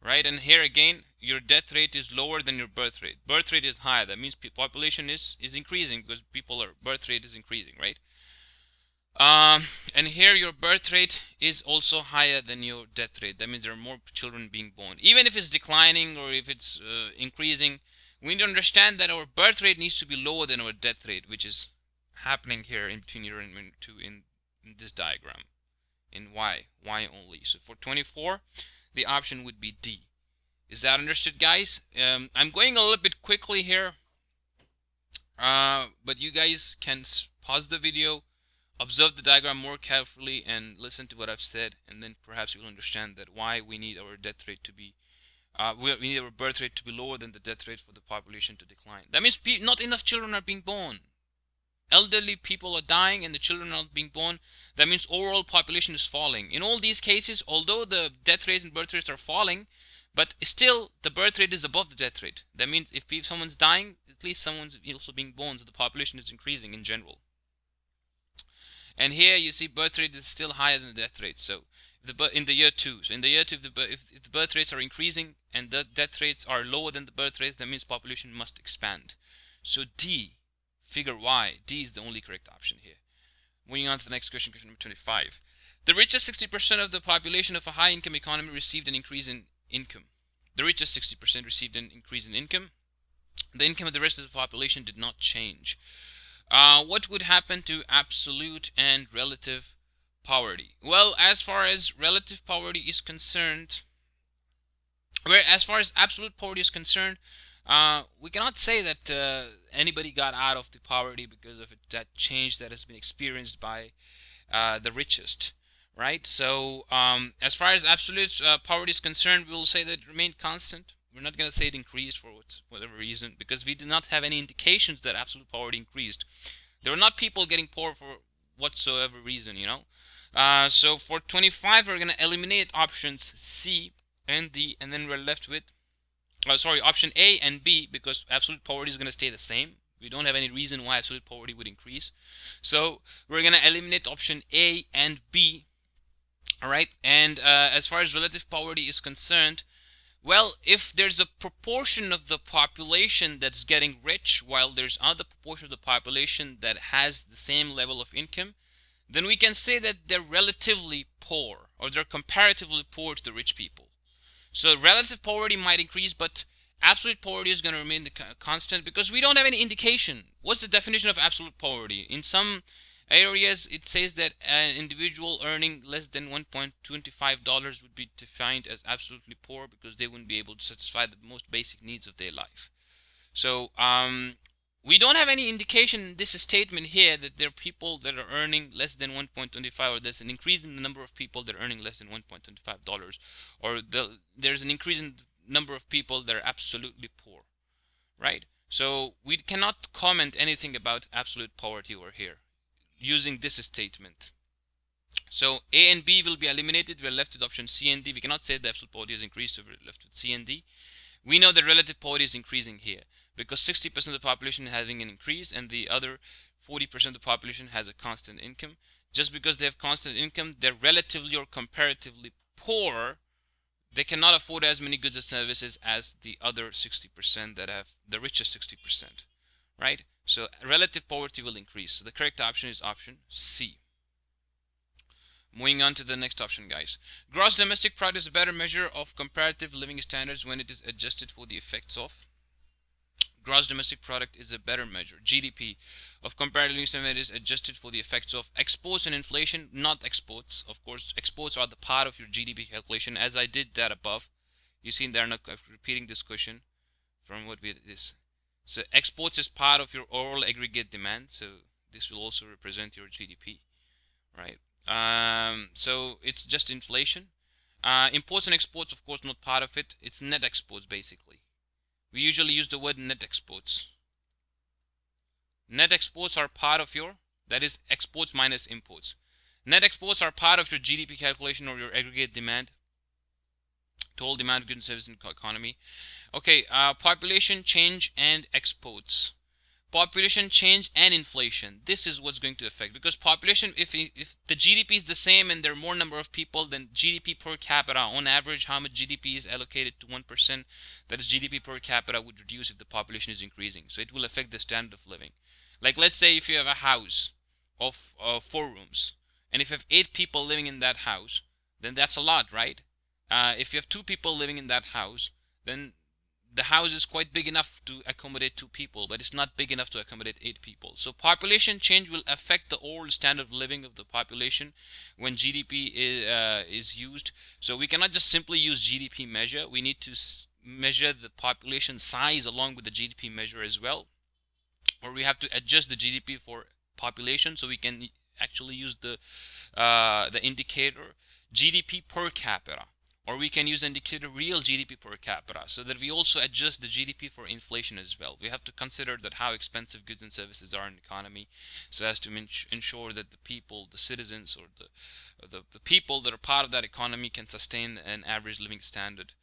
right? And here again, your death rate is lower than your birth rate. Birth rate is higher. That means population is increasing because birth rate is increasing, right? And here your birth rate is also higher than your death rate. That means there are more children being born. Even if it's declining or if it's increasing, we need to understand that our birth rate needs to be lower than our death rate, which is happening here in between year and 2 in this diagram. In Y only. So for 24, the option would be D. Is that understood, guys? I'm going a little bit quickly here, but you guys can pause the video, observe the diagram more carefully, and listen to what I've said, and then perhaps you'll understand that why we need our death rate to be, we need our birth rate to be lower than the death rate for the population to decline. That means not enough children are being born. Elderly people are dying and the children are not being born. That means overall population is falling. In all these cases, although the death rate and birth rates are falling, but still the birth rate is above the death rate. That means if someone's dying, at least someone's also being born, so the population is increasing in general. And here you see birth rate is still higher than the death rate. So in the year 2, so in the year 2, if the birth rates are increasing and the death rates are lower than the birth rates, that means population must expand. So D, figure Y, D is the only correct option here. Moving on to the next question, question number 25. The richest 60% of the population of a high-income economy received an increase in income. The richest 60% received an increase in income. The income of the rest of the population did not change. What would happen to absolute and relative poverty? Well, as far as relative poverty is concerned, as far as absolute poverty is concerned, we cannot say that anybody got out of the poverty because of that change that has been experienced by the richest, right? So as far as absolute poverty is concerned, we will say that it remained constant. We're not going to say it increased for whatever reason, because we do not have any indications that absolute poverty increased. There were not people getting poor for whatsoever reason, you know. So for 25, we're going to eliminate options C and D, and then we're left with option A and B, because absolute poverty is going to stay the same. We don't have any reason why absolute poverty would increase. So we're going to eliminate option A and B. All right. And as far as relative poverty is concerned, well, if there's a proportion of the population that's getting rich while there's other proportion of the population that has the same level of income, then we can say that they're relatively poor, or they're comparatively poor to the rich people. So relative poverty might increase, but absolute poverty is going to remain the constant, because we don't have any indication. What's the definition of absolute poverty? In some areas, it says that an individual earning less than $1.25 would be defined as absolutely poor, because they wouldn't be able to satisfy the most basic needs of their life. So we don't have any indication in this statement here that there are people that are earning less than 1.25, or there's an increase in the number of people that are earning less than $1.25, or there's an increase in the number of people that are absolutely poor, right? So we cannot comment anything about absolute poverty over here using this statement. So A and B will be eliminated. We're left with option C and D. We cannot say the absolute poverty has increased, so we're left with C and D. We know the relative poverty is increasing here because 60% of the population is having an increase and the other 40% of the population has a constant income. Just because they have constant income, they're relatively or comparatively poor. They cannot afford as many goods and services as the other 60% that have the richest 60%, right? So relative poverty will increase. So the correct option is option C. Moving on to the next option, guys. Gross domestic product is a better measure of comparative living standards when it is adjusted for the effects of. Gross domestic product is a better measure, GDP, of comparative living standards adjusted for the effects of exports and inflation, not exports. Of course, exports are the part of your GDP calculation, as I did that above. You see, they're not repeating this question from what we did this. So exports is part of your overall aggregate demand. So this will also represent your GDP, right? So it's just inflation. Imports and exports, of course, not part of it. It's net exports, basically. We usually use the word net exports. Net exports are part of your, that is exports minus imports. Net exports are part of your GDP calculation or your aggregate demand, total demand of goods and services in the economy. Okay, population change and exports. Population change and inflation. This is what's going to affect, because population, if the GDP is the same and there are more number of people, then GDP per capita, on average, how much GDP is allocated to 1%, that is GDP per capita, would reduce if the population is increasing. So it will affect the standard of living. Like, let's say if you have a house of 4 rooms, and if you have 8 people living in that house, then that's a lot, right? If you have 2 people living in that house, then the house is quite big enough to accommodate 2 people, but it's not big enough to accommodate 8 people. So population change will affect the overall standard of living of the population when GDP is used. So we cannot just simply use GDP measure. We need to measure the population size along with the GDP measure as well. Or we have to adjust the GDP for population, so we can actually use the indicator GDP per capita. Or we can use the indicator real GDP per capita, so that we also adjust the GDP for inflation as well. We have to consider that how expensive goods and services are in the economy, so as to ensure that the people, the citizens, or the people that are part of that economy can sustain an average living standard,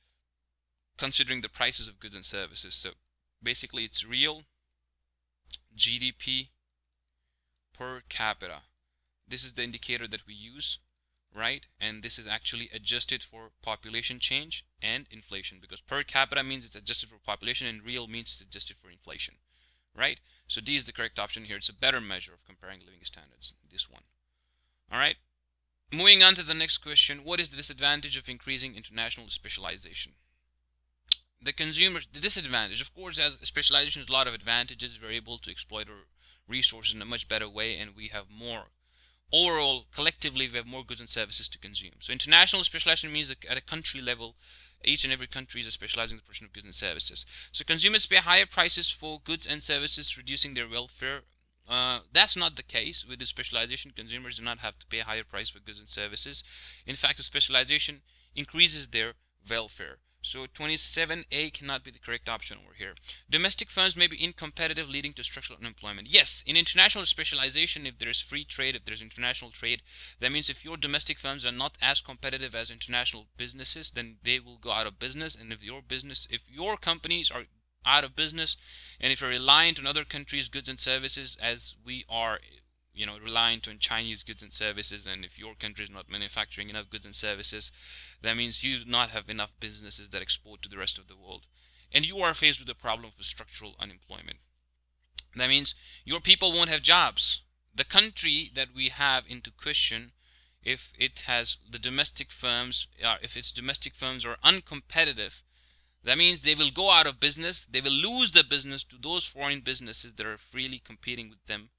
considering the prices of goods and services. So basically it's real GDP per capita. This is the indicator that we use, right? And this is actually adjusted for population change and inflation, because per capita means it's adjusted for population and real means it's adjusted for inflation, right? So D is the correct option here. It's a better measure of comparing living standards, this one. All right, moving on to the next question. What is the disadvantage of increasing international specialization? The disadvantage, of course, as specialization has a lot of advantages. We're able to exploit our resources in a much better way, and we have more overall, collectively, we have more goods and services to consume. So international specialization means that at a country level, each and every country is specializing in the production of goods and services. So consumers pay higher prices for goods and services, reducing their welfare. That's not the case with the specialization. Consumers do not have to pay a higher price for goods and services. In fact, the specialization increases their welfare. So 27A cannot be the correct option over here. Domestic firms may be uncompetitive, leading to structural unemployment. Yes, in international specialization, if there is free trade, if there's international trade, that means if your domestic firms are not as competitive as international businesses, then they will go out of business. And if your companies are out of business, and if you're reliant on other countries' goods and services, as we are, reliant on Chinese goods and services, and if your country is not manufacturing enough goods and services, that means you do not have enough businesses that export to the rest of the world. And you are faced with the problem of structural unemployment. That means your people won't have jobs. The country that we have into question, if its domestic firms are uncompetitive, that means they will go out of business. They will lose their business to those foreign businesses that are freely competing with them,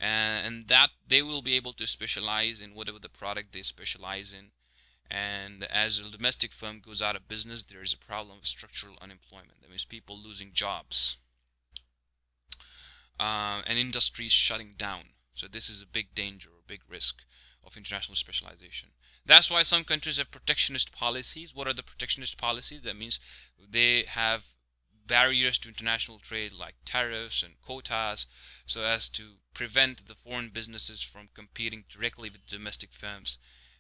and that they will be able to specialize in whatever the product they specialize in. And as a domestic firm goes out of business, there is a problem of structural unemployment. That means people losing jobs, and industries shutting down. So this is a big danger, a big risk of international specialization. That's why some countries have protectionist policies. What are the protectionist policies? That means they have barriers to international trade like tariffs and quotas, so as to prevent the foreign businesses from competing directly with domestic firms.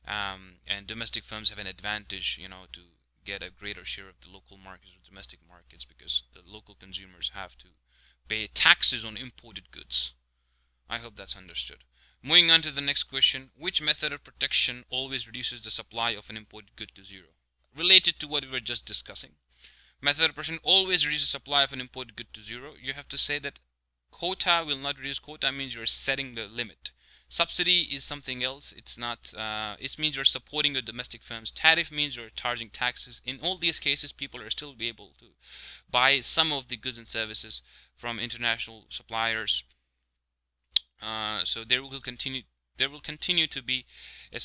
And domestic firms have an advantage, to get a greater share of the local markets or domestic markets, because the local consumers have to pay taxes on imported goods. I hope that's understood. Moving on to the next question, which method of protection always reduces the supply of an imported good to zero? Related to what we were just discussing. Method of protection always reduces the supply of an imported good to zero. You have to say that quota will not reduce. Quota means you're setting the limit. Subsidy is something else. It's not. It means you're supporting your domestic firms. Tariff means you're charging taxes. In all these cases, people are still be able to buy some of the goods and services from international suppliers. So there will continue to be a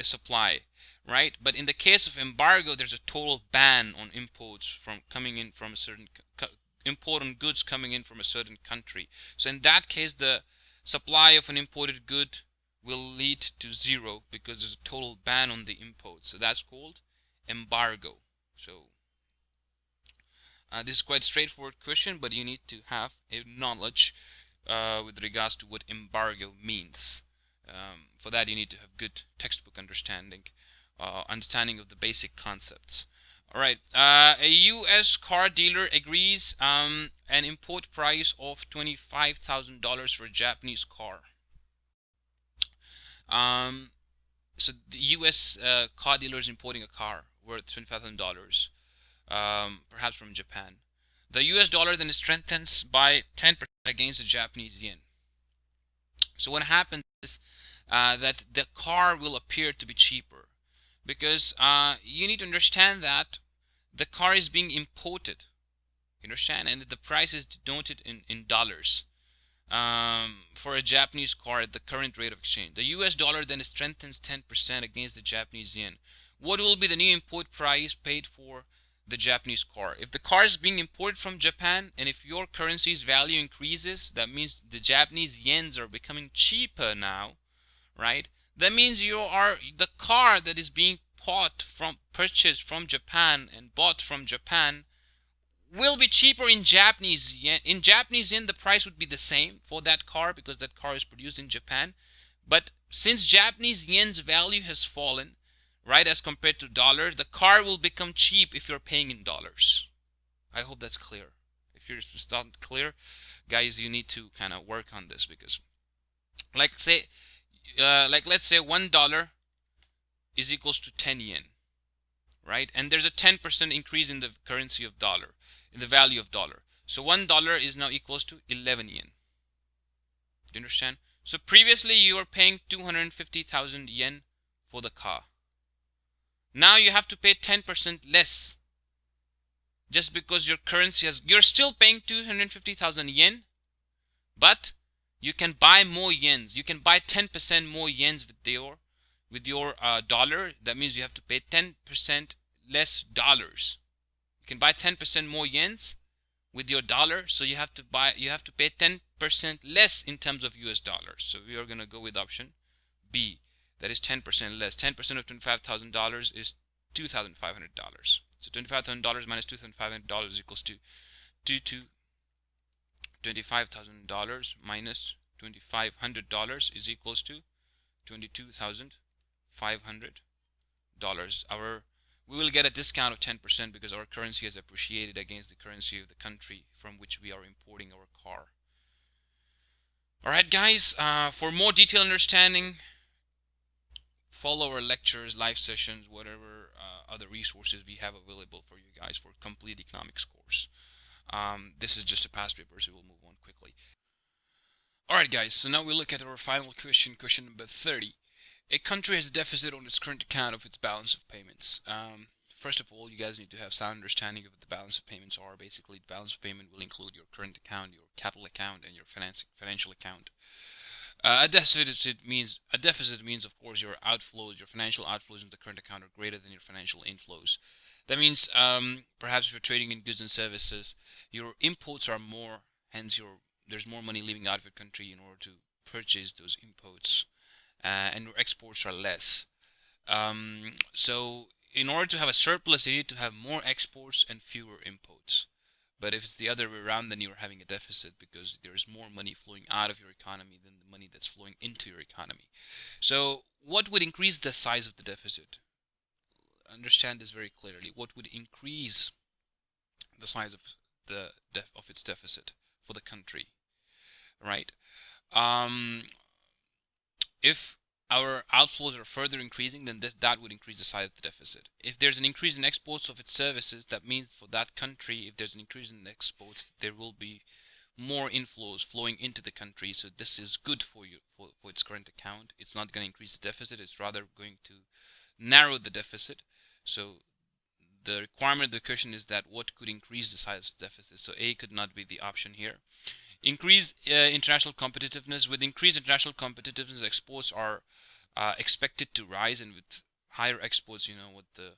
supply, right? But in the case of embargo, there's a total ban on imports from coming in from a certain import on goods coming in from a certain country. So in that case, the supply of an imported good will lead to zero because there's a total ban on the import. So that's called embargo. So this is quite a straightforward question, but you need to have a knowledge with regards to what embargo means. For that, you need to have good textbook understanding of the basic concepts. All right, a U.S. car dealer agrees an import price of $25,000 for a Japanese car. So the U.S. Car dealer is importing a car worth $25,000, perhaps from Japan. The U.S. dollar then strengthens by 10% against the Japanese yen. So what happens is that the car will appear to be cheaper, because you need to understand that the car is being imported. You understand? And the price is denoted in dollars for a Japanese car at the current rate of exchange. The US dollar then strengthens 10% against the Japanese yen. What will be the new import price paid for the Japanese car? If the car is being imported from Japan, and if your currency's value increases, that means the Japanese yens are becoming cheaper now, right? That means the car that is being purchased from Japan and bought from Japan will be cheaper in Japanese yen. In Japanese yen, the price would be the same for that car because that car is produced in Japan. But since Japanese yen's value has fallen, right, as compared to dollar, the car will become cheap if you're paying in dollars. I hope that's clear. If it's not clear, guys, you need to kind of work on this, because let's say $1 is equals to 10 yen, right? And there's a 10% increase in the currency of dollar, in the value of dollar. So $1 is now equals to 11 yen. Do you understand? So previously you were paying 250,000 yen for the car. Now you have to pay 10% less, just because your currency you're still paying 250,000 yen, but you can buy more yens. You can buy 10% more yens with your dollar. That means you have to pay 10% less dollars. You can buy 10% more yens with your dollar, so you have to pay 10% less in terms of US dollars. So we are going to go with option B. That is 10% less. 10% of $25,000 is $2,500. So $25,000 minus $2,500 equals to $25,000 minus $2,500 is equals to $22,500. We will get a discount of 10% because our currency has appreciated against the currency of the country from which we are importing our car. Alright guys, for more detailed understanding, follow our lectures, live sessions, whatever other resources we have available for you guys for complete economics course. This is just a past paper, so we'll move on quickly. Alright guys, so now we look at our final question, question number 30. A country has a deficit on its current account of its balance of payments. First of all, you guys need to have sound understanding of what the balance of payments are. Basically, the balance of payment will include your current account, your capital account, and your financial account. A deficit means, of course, your outflows, your financial outflows in the current account are greater than your financial inflows. That means, perhaps if you're trading in goods and services, your imports are more, hence there's more money leaving out of your country in order to purchase those imports, and your exports are less. So in order to have a surplus, you need to have more exports and fewer imports. But if it's the other way around, then you're having a deficit because there's more money flowing out of your economy than the money that's flowing into your economy. So what would increase the size of the deficit? Understand this very clearly. What would increase the size of its deficit for the country, right? Um, if our outflows are further increasing, then that would increase the size of the deficit. If there's an increase in exports of its services, that means for that country, if there's an increase in exports, there will be more inflows flowing into the country. So this is good for you, for its current account. It's not going to increase the deficit. It's rather going to narrow the deficit. So the requirement of the question is that what could increase the size of the deficit. So A could not be the option here. Increase international competitiveness. With increased international competitiveness, exports are expected to rise, and with higher exports, you know what the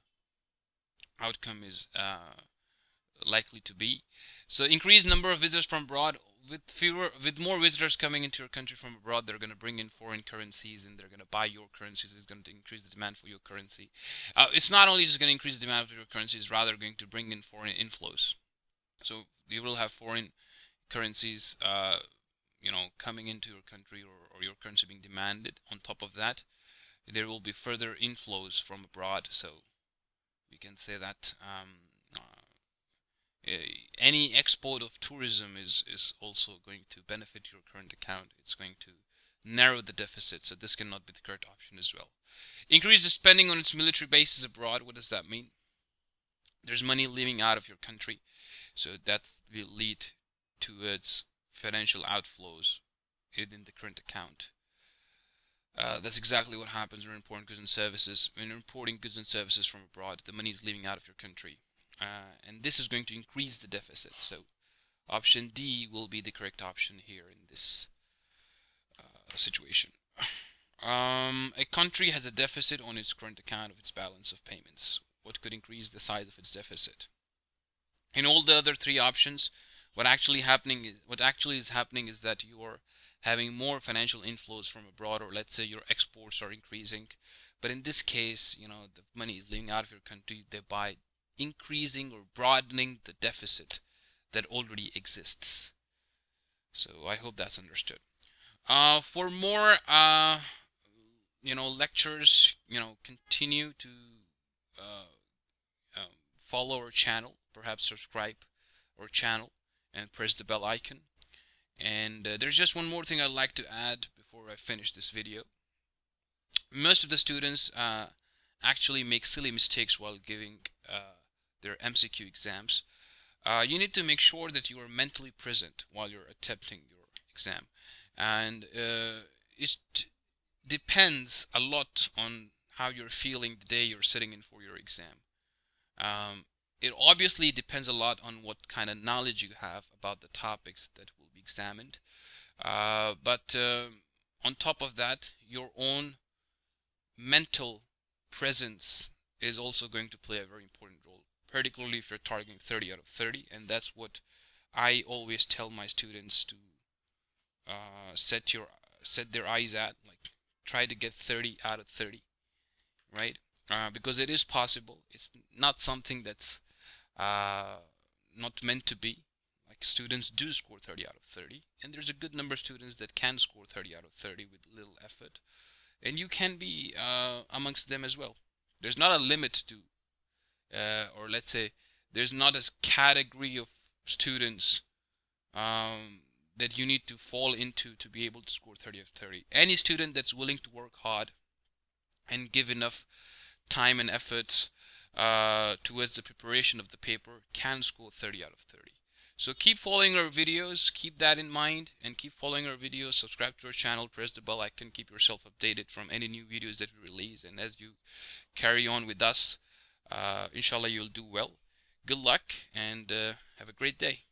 outcome is likely to be. So increased number of visitors from abroad. With more visitors coming into your country from abroad, they're going to bring in foreign currencies and they're going to buy your currencies. It's going to increase the demand for your currency. It's not only just going to increase the demand for your currency, it's rather going to bring in foreign inflows. So you will have foreign currencies, coming into your country, or your currency being demanded. On top of that, there will be further inflows from abroad. So we can say that any export of tourism is also going to benefit your current account. It's going to narrow the deficit, so this cannot be the correct option as well. Increase the spending on its military bases abroad. What does that mean? There's money leaving out of your country, so that will lead towards financial outflows in the current account. That's exactly what happens when importing goods and services. When you're importing goods and services from abroad, the money is leaving out of your country. And this is going to increase the deficit. So option D will be the correct option here in this situation. A country has a deficit on its current account of its balance of payments. What could increase the size of its deficit? In all the other three options, what actually is happening is that you are having more financial inflows from abroad, or let's say your exports are increasing. But in this case, the money is leaving out of your country, thereby increasing or broadening the deficit that already exists. So I hope that's understood. For more lectures, continue to follow our channel, perhaps subscribe our channel and press the bell icon. And there's just one more thing I'd like to add before I finish this video. Most of the students actually make silly mistakes while giving their MCQ exams. You need to make sure that you are mentally present while you're attempting your exam. And it depends a lot on how you're feeling the day you're sitting in for your exam. It obviously depends a lot on what kind of knowledge you have about the topics that will be examined. But on top of that, your own mental presence is also going to play a very important role, particularly if you're targeting 30 out of 30. And that's what I always tell my students to set their eyes at, like try to get 30 out of 30, right? Because it is possible. It's not something that's not meant to be. Like, students do score 30 out of 30, and there's a good number of students that can score 30 out of 30 with little effort, and you can be amongst them as well. There's not a limit to, or let's say, there's not a category of students that you need to fall into to be able to score 30 out of 30. Any student that's willing to work hard and give enough time and efforts towards the preparation of the paper can score 30 out of 30. So keep following our videos, keep that in mind, and keep following our videos. Subscribe to our channel, press the bell icon, keep yourself updated from any new videos that we release. And as you carry on with us, inshallah, you'll do well. Good luck, and have a great day.